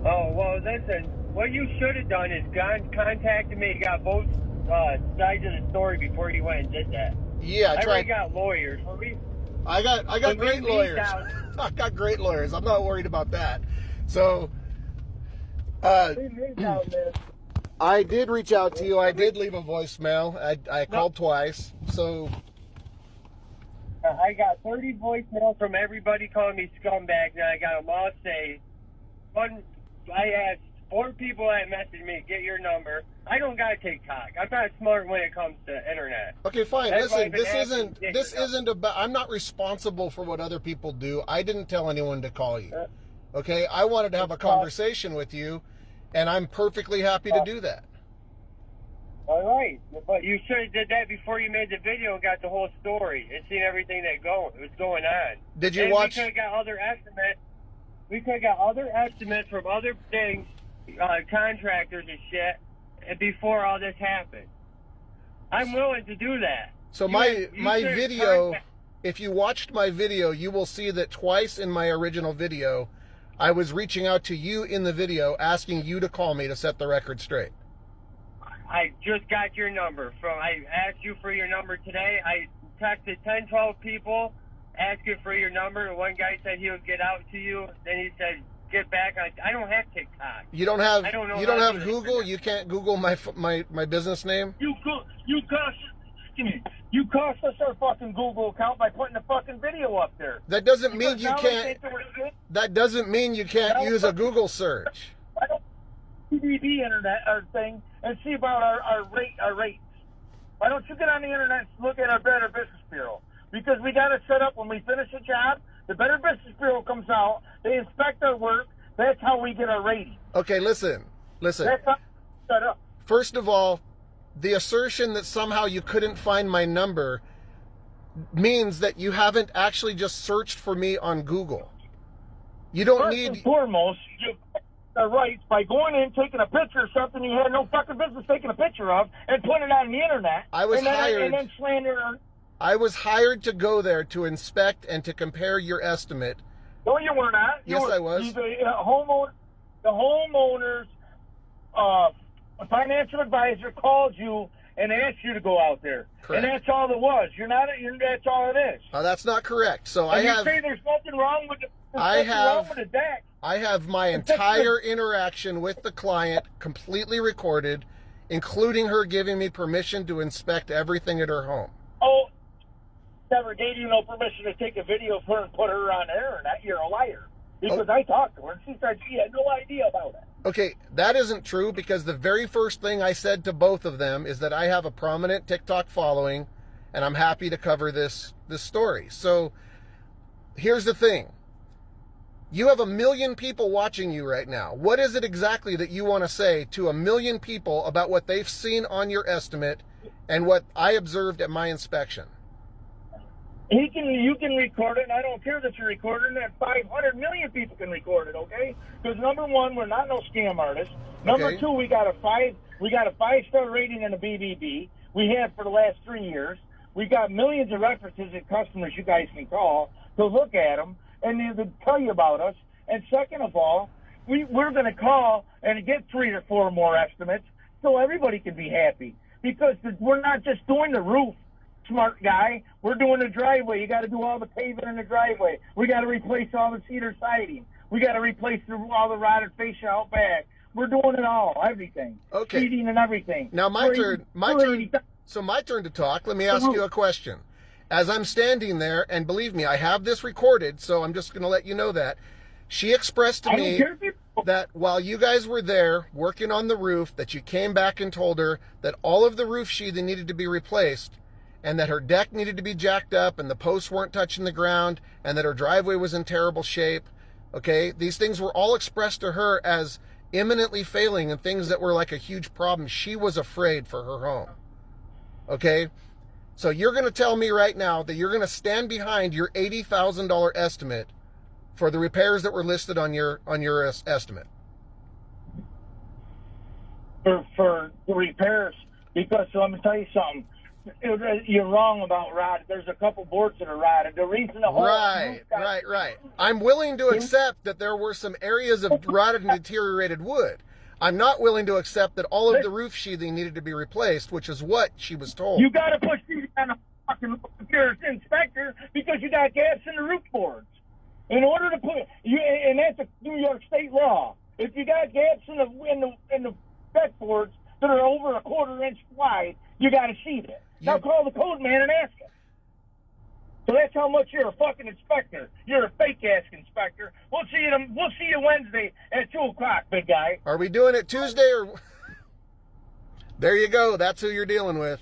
Oh, well, listen, what you should have done is contacted me, got both sides of the story before you went and did that. Yeah, I tried. already got lawyers. I got great lawyers. I got great lawyers. I'm not worried about that. So, I did reach out to you. I did leave a voicemail. I called twice. So, I got 30 voicemails from everybody calling me scumbag, and I got them all saved. I had 4 people that messaged me, get your number. I don't got TikTok. I'm not smart when it comes to internet. Okay, fine. Listen, this isn't about. I'm not responsible for what other people do. I didn't tell anyone to call you. Okay, I wanted to have a conversation with you, and I'm perfectly happy to do that. All right, but you should have did that before you made the video and got the whole story and seen everything that was going on. Did you watch? We could have got other estimates. We could have got other estimates from other things, contractors and shit, before all this happened. I'm willing to do that. So my video, if you watched my video, you will see that twice in my original video, I was reaching out to you in the video, asking you to call me to set the record straight. I just got your number. I asked you for your number today. I texted 10, 12 people asking for your number. And one guy said he would get out to you. Then he said, get back. I don't have TikTok. You don't have. I don't know. You don't have Google. You can't Google my business name. You cost us our fucking Google account by putting the fucking video up there. That doesn't mean you can't. That doesn't mean you can't use a Google search. I don't PDB internet or thing and see about our rates. Why don't you get on the internet and look at our Better Business Bureau? Because we got it set up when we finish a job. The Better Business Bureau comes out. They inspect our work. That's how we get our rating. Okay, listen. That's how it's set up. First of all, the assertion that somehow you couldn't find my number means that you haven't actually just searched for me on Google. You don't First and foremost, you the rights by going in, taking a picture of something you had no fucking business taking a picture of, and putting it on the internet. I was hired. And then slander. I was hired to go there to inspect and to compare your estimate. No, you were not. Yes, I was. The homeowner's financial advisor called you and asked you to go out there. Correct. And that's all it was. That's all it is. That's not correct. So and you say there's nothing wrong with the deck. I have my entire interaction with the client completely recorded, including her giving me permission to inspect everything at her home. Oh, never gave you no permission to take a video of her and put her on air, and you're a liar. Because I talked to her, and she said she had no idea about it. Okay, that isn't true, because the very first thing I said to both of them is that I have a prominent TikTok following, and I'm happy to cover this story. So, here's the thing. You have 1 million people watching you right now. What is it exactly that you want to say to 1 million people about what they've seen on your estimate and what I observed at my inspection? You can record it, and I don't care that you're recording it. 500 million people can record it, okay? Because number one, we're not no scam artists. Number two, we got a 5-star rating in the BBB. We have for the last 3 years. We got millions of references and customers you guys can call to look at them and to tell you about us. And second of all, we're going to call and get 3 or 4 more estimates so everybody can be happy. Because we're not just doing the roof, smart guy. We're doing the driveway. You got to do all the paving in the driveway. We got to replace all the cedar siding. We got to replace all the rotted fascia out back. We're doing it all, everything. Okay. Seating and everything. Now my turn. So my turn to talk. Let me ask you a question. As I'm standing there, and believe me, I have this recorded, so I'm just going to let you know that. She expressed to me that while you guys were there working on the roof, that you came back and told her that all of the roof sheathing needed to be replaced, and that her deck needed to be jacked up, and the posts weren't touching the ground, and that her driveway was in terrible shape. Okay? These things were all expressed to her as imminently failing and things that were like a huge problem. She was afraid for her home. Okay? So you're going to tell me right now that you're going to stand behind your $80,000 estimate for the repairs that were listed on your estimate. For the repairs, because so let me tell you something. You're wrong about rotted. There's a couple boards that are rotted. The reason the whole Right. I'm willing to accept that there were some areas of rotted and deteriorated wood. I'm not willing to accept that all of the roof sheathing needed to be replaced, which is what she was told. You got to push these on a fucking inspector because you got gaps in the roof boards. In order to put you, and that's a New York State law. If you got gaps in the deck boards that are over a 1/4 inch wide, you got to sheathe it. Now call the code man and ask him. So that's how much you're a fucking inspector. You're a fake ass inspector. We'll see you Wednesday at 2:00, big guy. Are we doing it Tuesday or? There you go. That's who you're dealing with.